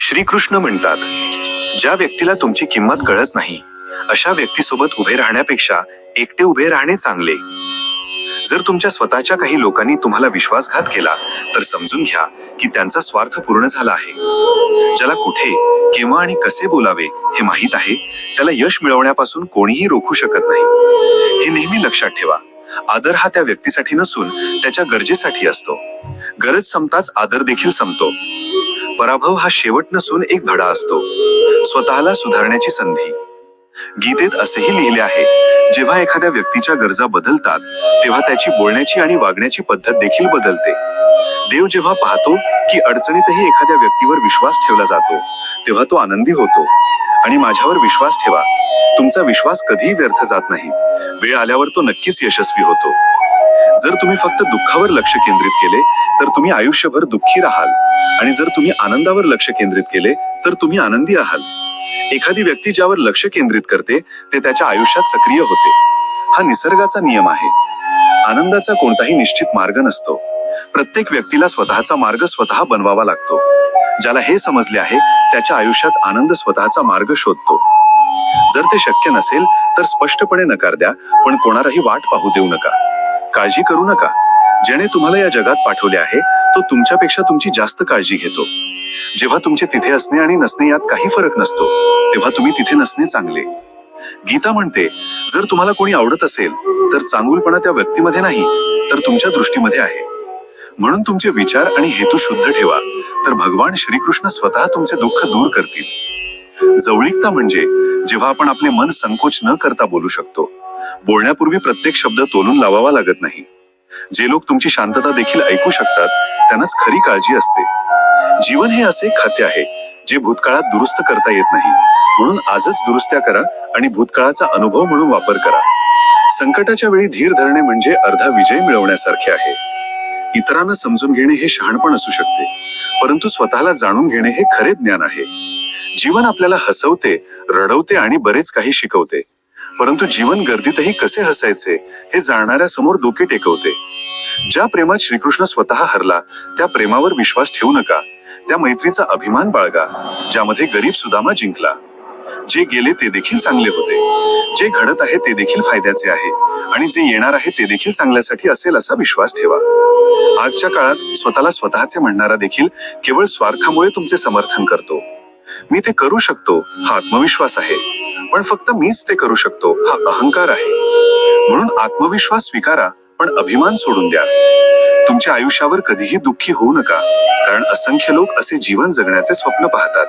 श्रीकृष्ण म्हणतात, ज्या व्यक्तीला तुमची किंमत कळत नाही अशा व्यक्तीसोबत उभे राहण्यापेक्षा एकटे उभे राहणे चांगले. जर तुमच्या स्वतःच्या काही लोकांनी तुम्हाला विश्वासघात केला तर समजून घ्या की त्यांचा स्वार्थ पूर्ण झाला आहे. ज्याला कुठे, केव्हा आणि कसे बोलावे हे माहीत आहे त्याला यश मिळवण्यापासून कोणीही रोखू शकत नाही. हे नेहमी लक्षात ठेवा. आदर हा त्या व्यक्तीसाठी नसून त्याच्या गरजेसाठी असतो. गरज संपताच आदर देखील संपतो. पराभव हा शेवट नसून एक धडा असतो, स्वतःला सुधारण्याची संधी. गीतेत असेही लिहिले आहे, जेव्हा एखाद्या व्यक्तीच्या गरजा बदलतात तेव्हा त्याची बोलण्याची आणि वागण्याची पद्धत देखील बदलते. देव जेव्हा पाहतो की अडचणीतही एखाद्या व्यक्तीवर विश्वास ठेवला जातो तेव्हा तो आनंदी होतो. आणि माझ्यावर विश्वास ठेवा, तुमचा विश्वास कधीही व्यर्थ जात नाही. वेळ आल्यावर तो नक्कीच यशस्वी होतो. जर तुम्ही फक्त दुःखावर लक्ष केंद्रित केले तर तुम्ही आयुष्यभर दुःखी राहाल, आणि जर तुम्ही आनंदावर लक्ष केंद्रित केले तर तुम्ही आनंदी आहाल. एखादी व्यक्ती ज्यावर लक्ष केंद्रित करते ते त्याच्या आयुष्यात सक्रिय होते. हा निसर्गाचा नियम आहे. आनंदाचा कोणताही निश्चित मार्ग नसतो. प्रत्येक व्यक्तीला स्वतःचा मार्ग स्वतः बनवावा लागतो. ज्याला हे समजले आहे त्याच्या आयुष्यात आनंद स्वतःचा मार्ग शोधतो. जर ते शक्य नसेल तर स्पष्टपणे नकार द्या, पण कोणालाही वाट पाहू देऊ नका. काळजी करू नका. ज्याने तुम्हाला या जगात पाठवले आहे तो तुमच्यापेक्षा तुमची जास्त काळजी घेतो. जेव्हा तुमचे तिथे असणे आणि नसणे यात काही फरक नसतो तेव्हा तुम्ही तिथे नसणे चांगले. गीता म्हणते, जर तुम्हाला कोणी आवडत असेल तर चांगुलपणा त्या व्यक्तीमध्ये नाही तर तुमच्या दृष्टीमध्ये आहे. म्हणून तुमचे विचार आणि हेतू शुद्ध ठेवा, तर भगवान श्रीकृष्ण स्वतः तुमचे दुःख दूर करतील. जवळीकता म्हणजे जेव्हा आपण आपले मन संकोच न करता बोलू शकतो. बोलण्यापूर्वी प्रत्येक शब्द तोलून लावावा लागत नाही. जे लोक तुमची शांतता देखील ऐकू शकतात त्यांनाच खरी काळजी असते. जीवन हे असे खाते आहे जे भूतकाळात दुरुस्त करता येत नाही. म्हणून आजच दुरुस्त्या करा आणि भूतकाळाचा अनुभव म्हणून वापर करा. संकटाच्या वेळी धीर धरणे म्हणजे अर्धा विजय मिळवण्यासारखे आहे. इतरांना समजून घेणे हे शहाणपण असू शकते, परंतु स्वतःला जाणून घेणे हे खरे ज्ञान आहे. जीवन आपल्याला हसवते, रडवते आणि बरेच काही शिकवते, परंतु जीवन गर्दीतही कसे हसायचे हे जाणणाऱ्या समोर डोके टेकवते. ज्या प्रेमात श्रीकृष्ण स्वतः हरला त्या प्रेमावर विश्वास ठेवू नका. त्या मैत्रीचा अभिमान बाळगा ज्यामध्ये गरीब सुदामा जिंकला. जे गेले ते देखील चांगले होते. जे घडत आहे ते देखील फायद्याचे आहे, आणि जे येणार आहे ते देखील चांगल्यासाठी असेल असा विश्वास ठेवा. आजच्या काळात स्वतःला स्वतःचे म्हणणारा देखील केवळ स्वार्थामुळे तुमचे समर्थन करतो. मी ते करू शकतो हा आत्मविश्वास आहे, पण फक्त मीच ते करू शकतो हा अहंकार आहे. म्हणून आत्मविश्वास स्वीकारा, पण अभिमान सोडून द्या. तुमच्या आयुष्यावर कधीही दुःखी होऊ नका, कारण असंख्य लोक असे जीवन जगण्याचे स्वप्न पाहतात.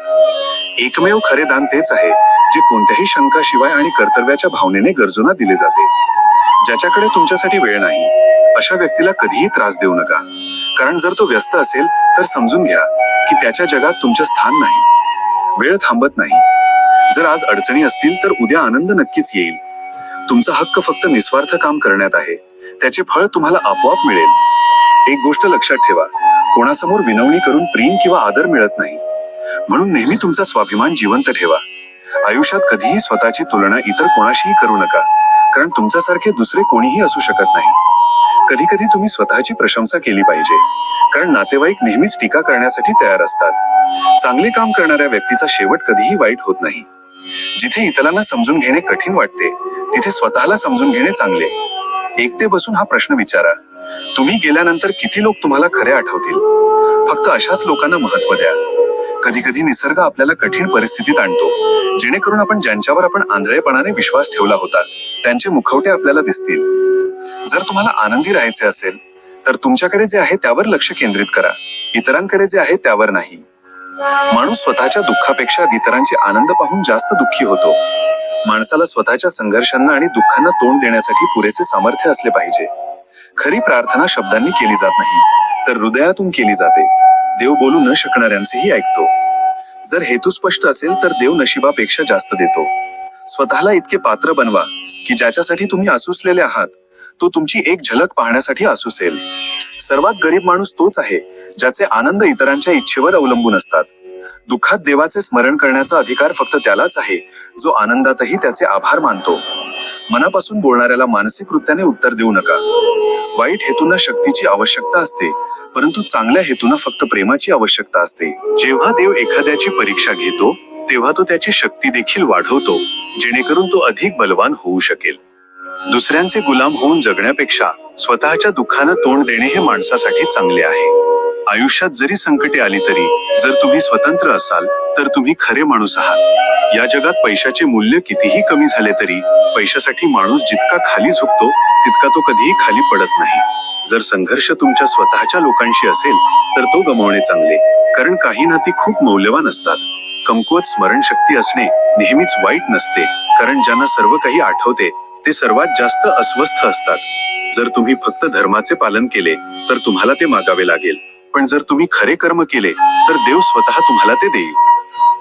एकमेव खरे दान तेच आहे जे कोणत्याही शंकाशिवाय आणि कर्तव्याच्या भावनेने गरजूंना दिले जाते. ज्याच्याकडे तुमच्यासाठी वेळ नाही अशा व्यक्तीला कधीही त्रास देऊ नका, कारण जर तो व्यस्त असेल तर समजून घ्या की त्याच्या जगात तुमचे स्थान नाही. वेळ थांबत नाही. जर आज अडचणी असतील तर उद्या आनंद नक्कीच येईल. तुमचा हक्क फक्त निस्वार्थ काम करण्यात आहे. त्याचे फळ तुम्हाला आपोआप मिळेल. एक गोष्ट लक्षात ठेवा, कोणासमोर विनवणी करून प्रेम किंवा आदर मिळत नाही. म्हणून नेहमी तुमचा स्वाभिमान जिवंत ठेवा. आयुष्यात कधीही स्वतःची तुलना इतर कोणाशीही करू नका, कारण तुमच्यासारखे दुसरे कोणीही असू शकत नाही. कधी कधी तुम्ही स्वतःची प्रशंसा केली पाहिजे, कारण नातेवाईक नेहमीच टीका करण्यासाठी तयार असतात. चांगले काम करणाऱ्या व्यक्तीचा शेवट कधीही वाईट होत नाही. जिथे इतरांना समजून घेणे कठीण वाटते तिथे स्वतःला समजून घेणे चांगले. एकटे बसून हा प्रश्न विचारा, तुम्ही गेल्यानंतर किती लोक तुम्हाला खरे आठवतील? फक्त अशाच लोकांना महत्त्व द्या. कधी कधी निसर्ग आपल्याला कठीण परिस्थितीत आणतो, जेणेकरून आपण ज्यांच्यावर आपण आंधळेपणाने विश्वास ठेवला होता त्यांचे मुखवटे आपल्याला दिसतील. जर तुम्हाला आनंदी राहायचे असेल तर तुमच्याकडे जे आहे त्यावर लक्ष केंद्रित करा, इतरांकडे जे आहे त्यावर नाही. माणूस स्वतःच्या दुःखापेक्षा इतरांचे आनंद पाहून जास्त दुःखी होतो. माणसाला स्वतःच्या संघर्षांना आणि दुःखांना तोंड देण्यासाठी पुरेसे सामर्थ्य असले पाहिजे. खरी प्रार्थना शब्दांनी केली जात नाही तर हृदयातून केली जाते. देव बोलू न शकणाऱ्यांचेही ऐकतो. जर हेतू स्पष्ट असेल तर देव नशिबापेक्षा जास्त देतो. स्वतःला इतके पात्र बनवा की ज्याच्यासाठी तुम्ही आसुसलेले आहात तो तुमची एक झलक पाहण्यासाठी आसुसेल. सर्वात गरीब माणूस तोच आहे ज्याचे आनंद इतरांच्या इच्छेवर अवलंबून असतात. दुःखात देवाचे स्मरण करण्याचा अधिकार फक्त त्यालाच आहे जो आनंदातही त्याचे आभार मानतो. मनापासून बोलणाऱ्याला मानसिक वृत्त्याने उत्तर देऊ नका. वाईट हेतूंना शक्तीची आवश्यकता असते, परंतु चांगल्या हेतून फक्त प्रेमाची आवश्यकता असते. जेव्हा देव एखाद्याची परीक्षा घेतो तेव्हा तो त्याची शक्ती देखील वाढवतो, जेणेकरून तो अधिक बलवान होऊ शकेल. दुसऱ्यांचे गुलाम होऊन जगण्यापेक्षा स्वतःच्या दुःखानं तोंड देणे हे माणसासाठी चांगले आहे. आयुष्यात जरी संकटे आली तरी जर तुम्ही स्वतंत्र असाल तर तुम्ही खरे माणूस आहात. या जगात पैशाचे मूल्य कितीही कमी झाले तरी पैशासाठी माणूस जितका खाली झुकतो तितका तो कधीही खाली पडत नाही. जर संघर्ष तुमच्या स्वतःच्या लोकांशी असेल तर तो गमावणे चांगले, कारण काही नाती खूप मौल्यवान असतात. कमकुवत स्मरणशक्ती असणे नेहमीच वाईट नसते, कारण ज्यांना सर्व काही आठवते ते सर्वात जास्त अस्वस्थ असतात. जर तुम्ही फक्त धर्माचे पालन केले तर तुम्हाला ते मागावे लागेल, पण जर तुम्ही खरे कर्म केले तर देव स्वतः तुम्हाला ते देईल.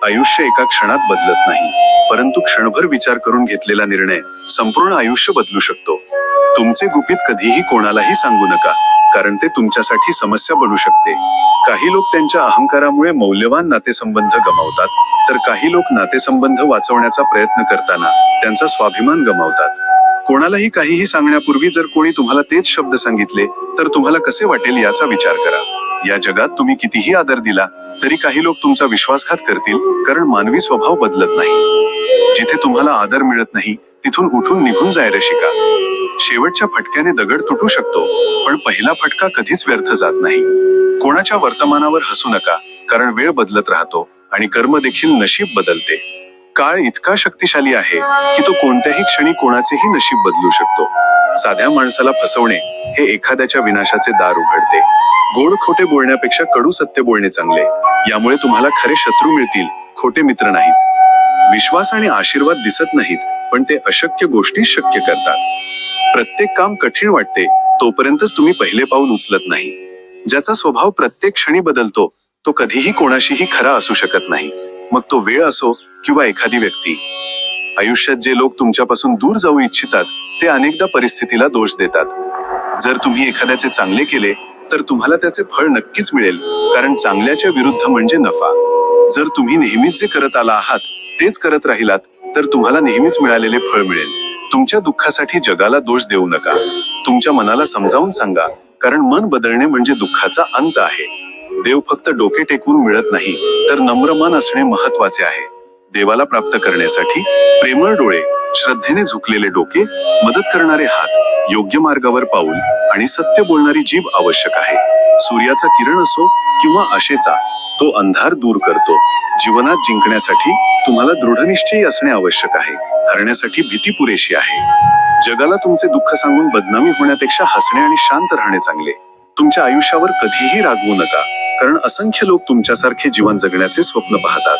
आयुष्य एका क्षणात बदलत नाही, परंतु क्षणभर विचार करून घेतलेला निर्णय संपूर्ण आयुष्य बदलू शकतो. तुमचे गुपित कधीही कोणालाही सांगू नका, कारण ते तुमच्यासाठी समस्या बनू शकते. काही लोक त्यांच्या अहंकारामुळे मौल्यवान नातेसंबंध गमावतात, तर काही लोक नातेसंबंध वाचवण्याचा प्रयत्न करताना त्यांचा स्वाभिमान गमावतात. कोणालाही काहीही सांगण्यापूर्वी जर कोणी तुम्हाला तेच शब्द सांगितले तर तुम्हाला कसे वाटेल याचा विचार करा. या जगात तुम्ही कितीही आदर दिला तरी काही लोक तुमचा विश्वासघात करतील, कारण मानवी स्वभाव बदलत नाही. जिथे तुम्हाला आदर मिळत नाही तिथून उठून निघून जायला शिका. शेवटच्या फटक्याने दगड तुटू शकतो, पण पहिला फटका कधीच व्यर्थ जात नाही. कोणाच्या वर्तमानावर हसू नका, कारण वेळ बदलत राहतो आणि कर्म देखील नशीब बदलते. काळ इतका शक्तिशाली आहे की तो कोणत्याही क्षणी कोणाचेही नशीब बदलू शकतो. साध्या माणसाला फसवणे हे एखाद्याच्या विनाशाचे दार उघडते. गोड खोटे बोलण्यापेक्षा कडू सत्य बोलणे चांगले. यामुळे तुम्हाला खरे शत्रू मिळतील, खोटे मित्र नाहीत. विश्वास आणि आशीर्वाद दिसत नाहीत, पण ते अशक्य गोष्टी शक्य करतात. प्रत्येक काम कठीण वाटते तोपर्यंतच तुम्ही पहिले पाऊल उचलत नाही. ज्याचा स्वभाव प्रत्येक क्षणी बदलतो तो कधीही कोणाशीही खरा असू शकत नाही, मग तो वेळ असो किंवा एखादी व्यक्ती. आयुष्यात जे लोक तुमच्यापासून दूर जाऊ इच्छितात ते अनेकदा परिस्थितीला दोष देतात. जर तुम्ही एखाद्याचे चांगले केले तर तुम्हाला त्याचे फळ नक्कीच मिळेल, कारण चांगल्याच्या विरुद्ध म्हणजे नफा. जर तुम्ही नेहमीच जे करत आला आहात तेच करत राहिलात तर तुम्हाला नेहमीच मिळालेले फळ मिळेल. तुमच्या दुःखासाठी जगाला दोष देऊ नका. तुमच्या मनाला समजावून सांगा, कारण मन बदलणे म्हणजे दुःखाचा अंत आहे. देव फक्त डोके टेकवून मिळत नाही, तर नम्र मन असणे महत्वाचे आहे. देवाला प्राप्त करण्यासाठी प्रेमळ डोळे, श्रद्धेने झुकलेले डोके, मदत करणारे हात, योग्य मार्गावर पाऊल आणि सत्य बोलणारी जीभ आवश्यक आहे. सूर्याचा किरण असो किंवा आशेचा, तो अंधार दूर करतो. जीवनात जिंकण्यासाठी तुम्हाला दृढनिश्चयी असणे आवश्यक आहे, हरण्यासाठी भीती पुरेशी आहे. जगाला तुमचे दुःख सांगून बदनामी होण्यापेक्षा हसणे आणि शांत राहणे चांगले. तुमच्या आयुष्यावर कधीही रागवू नका, कारण असंख्य लोक तुमच्यासारखे जीवन जगण्याचे स्वप्न पाहतात.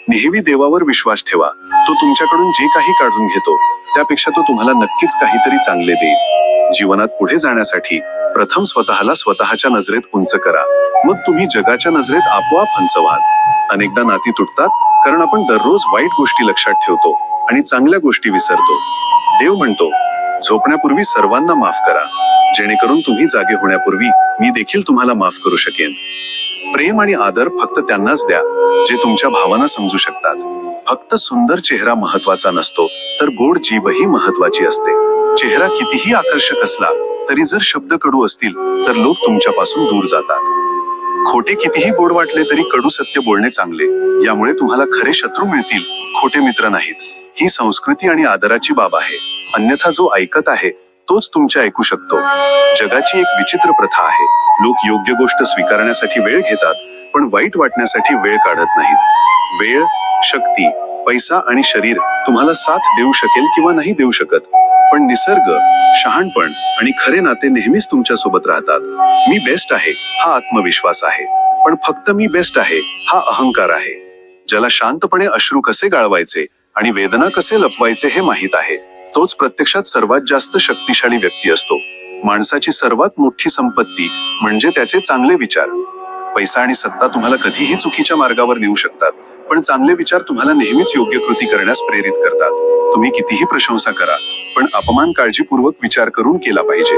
नेहमी देवावर विश्वास ठेवा. तो तुमच्याकडून जे काही काढून घेतो त्यापेक्षा तो तुम्हाला नक्कीच काहीतरी चांगले देईल. जीवनात पुढे जाण्यासाठी प्रथम स्वतःला स्वतःच्या नजरेत उंच करा, मग तुम्ही जगाच्या नजरेत आपोआप हंच व्हाल. अनेकदा नाती तुटतात कारण आपण दररोज वाईट गोष्टी लक्षात ठेवतो आणि चांगल्या गोष्टी विसरतो. देव म्हणतो, झोपण्यापूर्वी सर्वांना माफ करा, जेणेकरून तुम्ही जागे होण्यापूर्वी मी देखील तुम्हाला माफ करू शकेन. प्रेम आणि आदर फक्त त्यांनाच द्या जे तुमच्या भावना समजू शकतात. फक्त सुंदर चेहरा महत्वाचा नसतो, तर गोड जीभही महत्वाची असते. चेहरा कितीही आकर्षक असला तरी जर शब्द कडू असतील तर लोक तुमच्यापासून दूर जातात. खोटे कितीही गोड वाटले तरी कडू सत्य बोलणे चांगले. यामुळे तुम्हाला खरे शत्रू मिळतील, खोटे मित्र नाहीत. ही संस्कृती आणि आदराची बाब आहे, अन्यथा जो ऐकत आहे तोच तुमचे ऐकू शकतो. जगाची एक विचित्र प्रथा आहे, लोक योग्य गोष्ट स्वीकारण्यासाठी वेळ घेतात पण वाईट वाटण्यासाठी वेळ काढत नाहीत. वेळ, शक्ती, पैसा आणि शरीर तुम्हाला साथ देऊ शकेल किंवा नाही देऊ शकत, पण निसर्ग, शहाणपण आणि खरे नाते नेहमीच तुमच्या सोबत राहतात. मी बेस्ट आहे हा आत्मविश्वास आहे, पण फक्त मी बेस्ट आहे हा अहंकार आहे. ज्याला शांतपणे अश्रू कसे गाळवायचे आणि वेदना कसे लपवायचे हे माहीत आहे, तोच प्रत्यक्षात सर्वात जास्त शक्तिशाली व्यक्ती असतो. माणसाची सर्वात मोठी संपत्ती म्हणजे त्याचे चांगले विचार. पैसा आणि सत्ता तुम्हाला कधीही चुकीच्या मार्गावर नेऊ शकतात, पण चांगले विचार तुम्हाला नेहमीच योग्य कृती करण्यास प्रेरित करतात. तुम्ही कितीही प्रशंसा करा, पण अपमान काळजीपूर्वक विचार करून केला पाहिजे,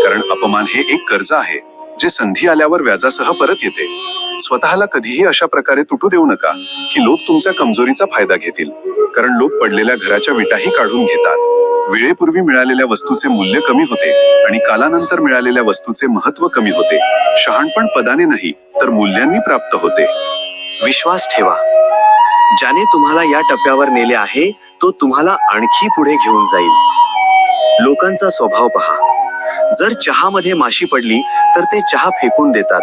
कारण अपमान हे एक कर्ज आहे जे संधी आल्यावर व्याजासह परत येते. स्वतःला कधीही अशा प्रकारे तुटू देऊ नका की लोक तुमच्या कमजोरीचा फायदा घेतील, कारण लोक पडलेल्या घराच्या विटाही काढून घेतात. वेळेपूर्वी मिळालेल्या वस्तूचे मूल्य कमी होते आणि कालानंतर मिळालेल्या वस्तूचे महत्त्व कमी होते. शहाणपण पदाने नाही तर मूल्यांनी प्राप्त होते. विश्वास ठेवा. ज्याने तुम्हाला या टप्प्यावर नेले आहे तो तुम्हाला आणखी पुढे घेऊन जाईल. लोकांचा स्वभाव पहा. जर चहामध्ये माशी पडली तर ते चहा फेकून देतात,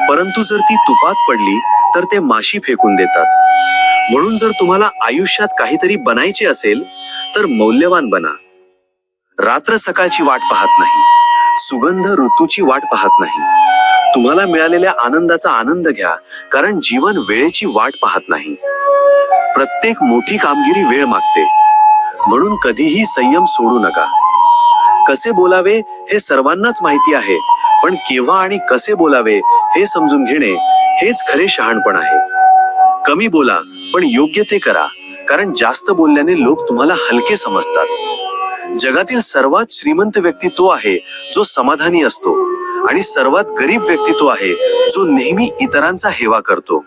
परंतु जर ती तुपात पडली तर ते माशी फेकून देतात. म्हणून जर तुम्हाला आयुष्यात काहीतरी बनायचे असेल तर मौल्यवान बना. रात्र सकाळची वाट पाहत नाही, सुगंध ऋतूची वाट पाहत नाही. तुम्हाला मिळालेल्या आनंदाचा आनंद घ्या, कारण जीवन वेळेची वाट पाहत नाही. प्रत्येक मोठी कामगिरी वेळ मागते, म्हणून कधीही संयम सोडू नका. कसे बोलावे हे सर्वांनाच माहिती आहे, पण केव्हा आणि कसे बोलावे हे समजून घेणे हेच खरे शहाणपण आहे. कमी बोला पण योग्य ते करा, कारण जास्त बोलल्याने लोक तुम्हाला हलके समजतात. जगातील सर्वात श्रीमंत व्यक्ती तो आहे जो समाधानी असतो, आणि सर्वात गरीब व्यक्ती तो आहे जो नेहमी इतरांचा हेवा करतो.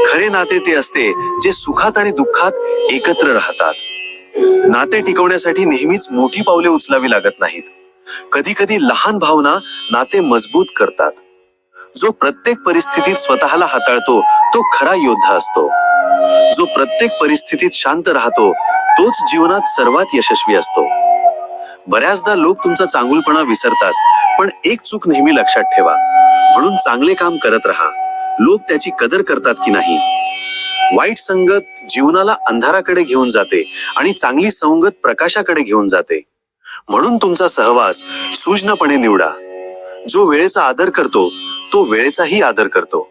खरे नाते ते असते जे सुखात आणि दुःखात एकत्र राहतात. नाते टिकवण्यासाठी नेहमीच मोठी पावले उचलावी लागत नाहीत. कधी कधी लहान भावना नाते मजबूत करतात. जो प्रत्येक परिस्थितीत स्वतःला हाताळतो तो खरा योद्धा असतो. जो प्रत्येक परिस्थितीत शांत राहतो तोच जीवनात सर्वात यशस्वी असतो. बऱ्याचदा लोक तुमचा चांगुलपणा विसरतात, पण एक चूक नेहमी लक्षात ठेवा. म्हणून चांगले काम करत राहा. लोक त्याची कदर करतात की नाही. वाईट संगत जीवनाला अंधाराकडे घेऊन जाते आणि चांगली संगत प्रकाशाकडे घेऊन जाते. म्हणून तुमचा सहवास सूक्ष्मपणे निवडा. जो वेळेचा आदर करतो तो वेळेचाही आदर करतो.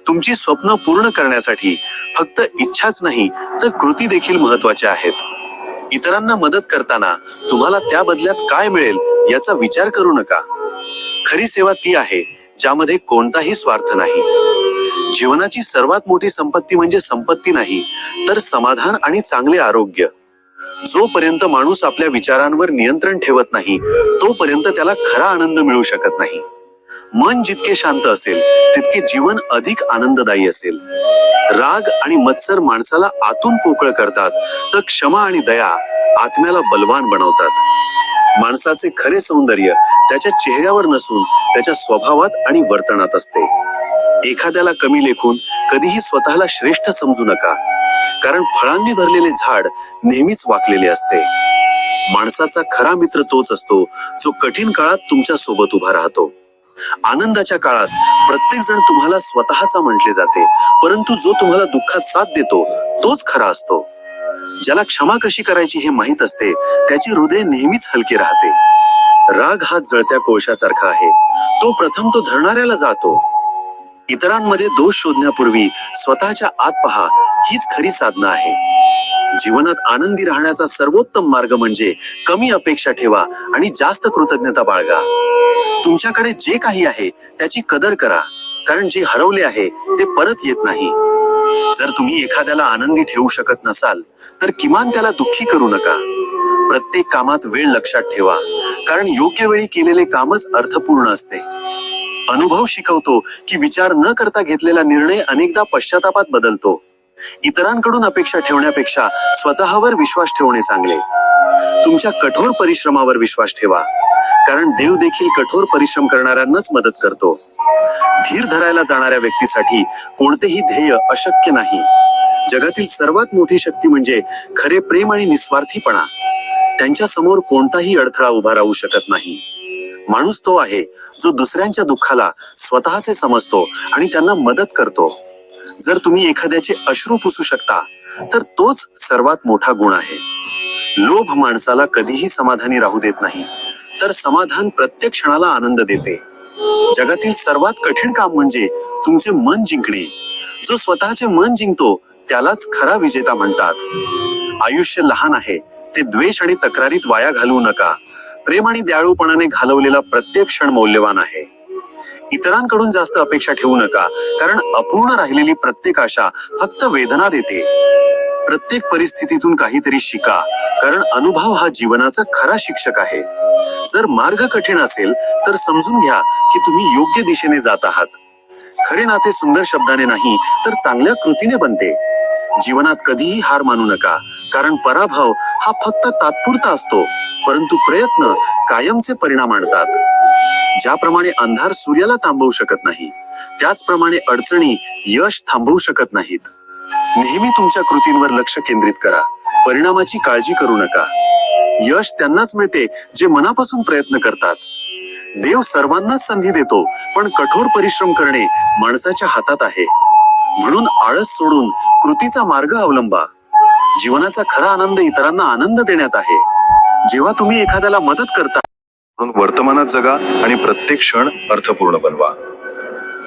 तुमची स्वप्न पूर्ण करण्यासाठी फक्त इच्छाच नाही तर कृती देखील महत्वाच्या आहेत. इतरांना मदत करताना तुम्हाला त्या बदल्यात काय मिळेल याचा विचार करू नका. खरी सेवा ती आहे ज्यामध्ये कोणताही स्वार्थ नाही. जीवनाची सर्वात मोठी संपत्ती म्हणजे संपत्ती नाही तर समाधान आणि चांगले आरोग्य. जोपर्यंत माणूस आपल्या विचारांवर नियंत्रण ठेवत नाही तोपर्यंत त्याला खरा आनंद मिळू शकत नाही. मन जितके शांत असेल तितके जीवन अधिक आनंददायी असेल. राग आणि मत्सर माणसाला आतून पोकळ करतात, तर क्षमा आणि दया आत्म्याला बलवान बनवतात. माणसाचे खरे सौंदर्य त्याच्या चेहऱ्यावर नसून त्याच्या स्वभावात आणि वर्तनात असते. एखाद्याला कमी लेखून कधीही स्वतःला श्रेष्ठ समजू नका, कारण फळांनी धरलेले झाड नेहमीच वाकलेले असते. माणसाचा खरा मित्र तोच असतो जो कठीण काळात तुमच्या सोबत उभा राहतो. आनंदाच्या काळात प्रत्येक जण तुम्हाला स्वतःचा म्हटले जाते, परंतु जो तुम्हाला दुःखात साथ देतो तोच खरा असतो. ज्याला क्षमा कशी करायची हे माहीत असते त्याचे हृदय नेहमीच हलके राहते. राग हा जळत्या कोळशासारखा आहे, तो प्रथम तो धरणाऱ्याला जातो. इतरांमध्ये दोष शोधण्यापूर्वी स्वतःच्या आत पहा, हीच खरी साधना आहे. जीवनात आनंदी राहण्याचा सर्वोत्तम मार्ग म्हणजे कमी अपेक्षा ठेवा आणि जास्त कृतज्ञता बाळगा. तुमच्याकडे जे काही आहे त्याची कदर करा, कारण जे हरवले आहे ते परत येत नाही. जर तुम्ही एखाद्याला आनंदी ठेवू शकत नसाल तर किमान त्याला दुःखी करू नका. प्रत्येक कामात वेळ लक्षात ठेवा, कारण योग्य वेळी केलेले कामच अर्थपूर्ण असते. अनुभव शिकवतो की विचार न करता घेतलेला निर्णय अनेकदा पश्चातापात बदलतो. इतरांकडून अपेक्षा ठेवण्यापेक्षा स्वतःवर विश्वास ठेवणे चांगले. तुमच्या कठोर परिश्रमावर विश्वास ठेवा, कारण देव देखील कठोर परिश्रम करणाऱ्यांनाच मदत करतो. धीर धरायला जाणाऱ्या व्यक्तीसाठी कोणतेही ध्येय अशक्य नाही. जगातील सर्वात मोठी शक्ती म्हणजे खरे प्रेम आणि निस्वार्थीपणा. त्यांच्या समोर कोणताही अडथळा उभा राहू शकत नाही. माणूस तो आहे जो दुसऱ्यांच्या दुःखाला स्वतःचे समजतो आणि त्यांना मदत करतो. जर तुम्ही एखाद्याचे अश्रू पुसू शकता तर तोच सर्वात मोठा गुण आहे. लोभ माणसाला कधीही समाधानी राहू देत नाही, तर समाधान प्रत्येक क्षणाला आनंद देते. जगातील सर्वात कठीण काम म्हणजे तुमचे मन जिंकणे. जो स्वतःचे मन जिंकतो त्यालाच खरा विजेता म्हणतात. आयुष्य लहान आहे, ते द्वेष आणि तक्रारीत वाया घालवू नका. प्रेम आणि दयाळूपणाने घालवलेला प्रत्येक क्षण मौल्यवान आहे. इतरांकडून जास्त अपेक्षा ठेवू नका, कारण अपूर्ण राहिलेली प्रत्येक आशा फक्त वेदना देते. प्रत्येक परिस्थितीतून काहीतरी शिका, कारण अनुभव हा जीवनाचा खरा शिक्षक आहे. जर मार्ग कठीण असेल तर समजून घ्या की तुम्ही योग्य दिशेने जात आहात. खरे नाते सुंदर शब्दाने नाही तर चांगल्या कृतीने बनते. जीवनात कधीही हार मानू नका, कारण पराभव हा फक्त तात्पुरता असतो, परंतु प्रयत्न कायमचे परिणाम आणतात. ज्याप्रमाणे अंधार सूर्याला थांबवू शकत नाही, त्याचप्रमाणे अडचणी यश थांबवू शकत नाहीत. नेहमी तुमच्या कृतींवर लक्ष केंद्रित करा, परिणामाची काळजी करू नका. यश त्यांनाच मिळते जे मनापासून प्रयत्न करतात. देव सर्वांनाच संधी देतो, पण कठोर परिश्रम करणे माणसाच्या हातात आहे. म्हणून आळस सोडून कृतीचा मार्ग अवलंबा. जीवनाचा खरा आनंद इतरांना आनंद देण्यात आहे. जेव्हा तुम्ही एखाद्याला मदत करता, म्हणून वर्तमानात जगा आणि प्रत्येक क्षण अर्थपूर्ण बनवा.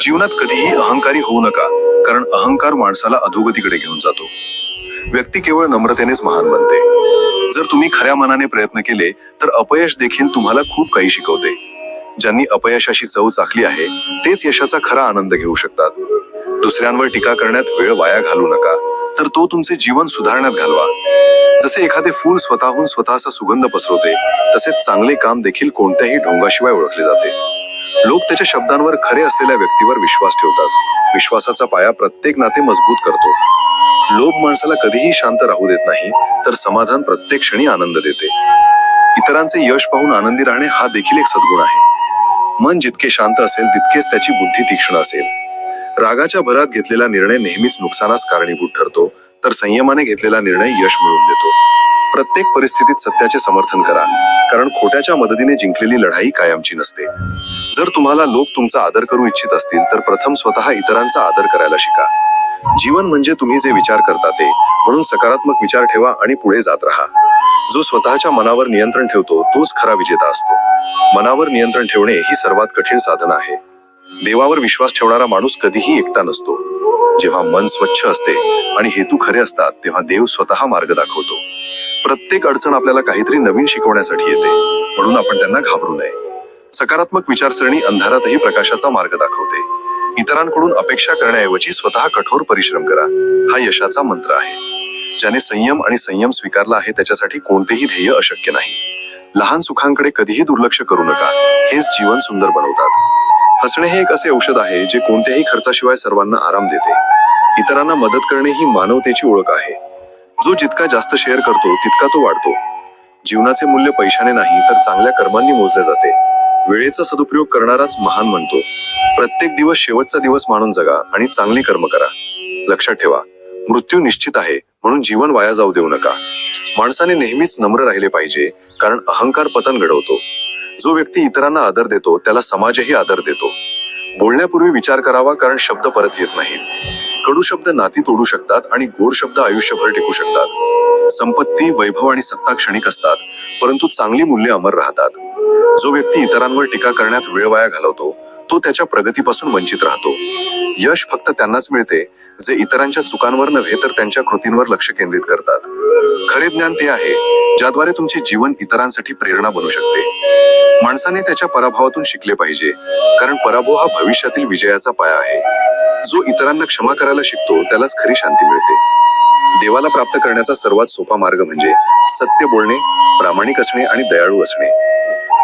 जीवनात कधीही अहंकारी होऊ नका, कारण अहंकार माणसाला अधोगतीकडे घेऊन जातो. व्यक्ती केवळ नम्रतेनेच महान बनते. जर तुम्ही खऱ्या मनाने प्रयत्न केले तर अपयश देखील तुम्हाला खूप काही शिकवते. ज्यांनी अपयशाची चव चाखली आहे तेच यशाचा खरा आनंद घेऊ शकतात. दुसऱ्यांवर टीका करण्यात वेळ वाया घालू नका, तर तो तुमचे जीवन सुधारण्यात घालवा. जसे एखादे फूल स्वतःहून स्वतःचा सुगंध पसरवते, तसेच चांगले काम देखील कोणत्याही ढोंगाशिवाय ओळखले जाते. लोक त्याच्या शब्दांवर खरे असलेल्या व्यक्तीवर विश्वास ठेवतात. विश्वासाचा पाया प्रत्येक नाते मजबूत करतो. लोभ माणसाला कधीही शांत राहू देत नाही, तर समाधान प्रत्येक क्षणी आनंद देते. इतरांचे यश पाहून आनंदी राहणे हा देखील एक सद्गुण आहे. मन जितके शांत असेल तितकेच त्याची बुद्धी तीक्ष्ण असेल. रागाच्या भरात घेतलेला निर्णय नेहमीच नुकसानास कारणीभूत ठरतो, तर संयमाने घेतलेला निर्णय यश मिळवून देतो. प्रत्येक परिस्थितीत सत्याचे समर्थन करा, कारण खोट्याच्या मदतीने जिंकलेली लढाई कायमची नसते. जर तुम्हाला लोक तुमचा आदर करू इच्छित असतील तर प्रथम स्वतः इतरांचा आदर करायला शिका. जीवन म्हणजे तुम्ही जे विचार करता ते, म्हणून सकारात्मक विचार ठेवा आणि पुढे जात राहा. जो स्वतःच्या मनावर नियंत्रण ठेवतो तोच खरा विजेता असतो. मनावर नियंत्रण ठेवणे ही सर्वात कठीण साधना आहे. देवावर विश्वास ठेवणारा माणूस कधीही एकटा नसतो. जेव्हा मन स्वच्छ असते आणि हेतू खरे असतात तेव्हा देव स्वतः मार्ग दाखवतो. प्रत्येक अडचण आपल्याला काहीतरी नवीन शिकवण्यासाठी येते, म्हणून आपण त्यांना घाबरू नये. सकारात्मक विचारसरणी अंधारातही प्रकाशाचा मार्ग दाखवते. इतरांकडून अपेक्षा करण्याऐवजी स्वतः कठोर परिश्रम करा, हा यशाचा मंत्र आहे. ज्याने संयम आणि संयम स्वीकारला आहे त्याच्यासाठी कोणतेही ध्येय अशक्य नाही. लहान सुखांकडे कधीही दुर्लक्ष करू नका, हेच जीवन सुंदर बनवतात. हसणे हे एक असे औषध आहे जे कोणत्याही खर्चाशिवाय सर्वांना आराम देते. इतरांना मदत करणे ही मानवतेची ओळख आहे. जो जितका जास्त शेअर करतो तितका तो वाढतो. जीवनाचे मूल्य पैशाने नाही तर चांगल्या कर्मांनी मोजले जाते. वेळेचा सदुपयोग करणाराच महान म्हणतो. प्रत्येक दिवस शेवटचा दिवस मानून जगा आणि चांगली कर्म करा. लक्षात ठेवा, मृत्यू निश्चित आहे, म्हणून जीवन वाया जाऊ देऊ नका. माणसाने नेहमीच नम्र राहिले पाहिजे, कारण अहंकार पतन घडवतो. जो व्यक्ती इतरांना आदर देतो त्याला समाजही आदर देतो. बोलण्यापूर्वी विचार करावा, कारण शब्द परत येत नाहीत. कडू शब्द नाती तोडू शकतात आणि गोड शब्द आयुष्यभर टिकू शकतात. संपत्ती, वैभव आणि सत्ता क्षणिक असतात, परंतु चांगली मूल्ये अमर राहतात. जो व्यक्ती इतरांवर टीका करण्यात वेळ वाया घालवतो तो त्याच्या प्रगतीपासून वंचित राहतो. यश फक्त त्यांनाच मिळते जे इतरांच्या चुकांवर नव्हे तर त्यांच्या कृतींवर लक्ष केंद्रित करतात. खरे ज्ञान ते आहे ज्याद्वारे तुमचे जीवन इतरांसाठी प्रेरणा बनू शकते. माणसाने त्याच्या पराभवातून शिकले पाहिजे, कारण पराभव हा भविष्यातील विजयाचा पाया आहे. जो इतरांना क्षमा करायला शिकतो त्यालाच खरी शांती मिळते. देवाला प्राप्त करण्याचा सर्वात सोपा मार्ग म्हणजे सत्य बोलणे, प्रामाणिक असणे आणि दयाळू असणे.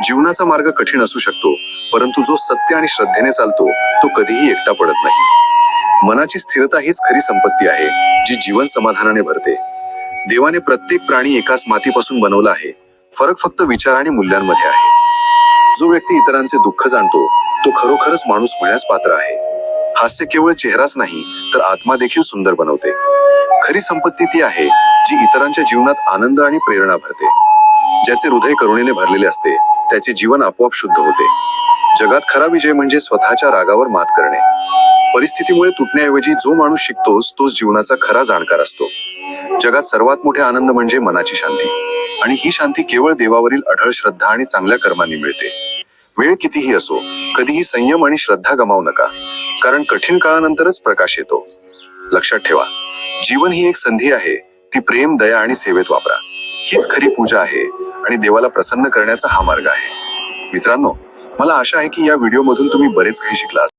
जीवनाचा मार्ग कठीण असू शकतो, परंतु जो सत्य आणि श्रद्धेने चालतो तो कधीही एकटा पडत नाही. मनाची स्थिरता हीच खरी संपत्ती आहे जी जीवन समाधानाने भरते. देवाने प्रत्येक प्राणी एकाच मातीपासून बनवला आहे, फरक फक्त विचार आणि मूल्यांमध्ये आहे. जो व्यक्ती इतरांचे दुःख जाणतो तो खरोखरच माणूस म्हणण्यास पात्र आहे. हास्य केवळ चेहराच नाही तर आत्मा देखील सुंदर बनवते. खरी संपत्ती ती आहे जी इतरांच्या जीवनात आनंद आणि प्रेरणा भरते. ज्याचे हृदय करुणेने भरलेले असते त्याचे जीवन आपोआप शुद्ध होते. जगात खरा विजय म्हणजे स्वतःच्या रागावर मात करणे. परिस्थितीमुळे तुटण्याऐवजी जो माणूस शिकतोच तोच जीवनाचा खरा जाणकार असतो. जगात सर्वात मोठे आनंद म्हणजे मनाची शांती, आणि ही शांती केवळ देवावरील अढळ श्रद्धा आणि चांगल्या कर्मांनी मिळते. वेळ कितीही असो, कधीही संयम आणि श्रद्धा गमावू नका, कारण कठीण काळानंतरच प्रकाश येतो. लक्षात ठेवा, जीवन ही एक संधी आहे, ती प्रेम, दया आणि सेवेत वापरा. हीच खरी पूजा आहे आणि देवाला प्रसन्न करण्याचा हा मार्ग आहे. मित्रांनो, मला आशा आहे की या व्हिडिओमधून तुम्ही बरेच काही शिकला असाल.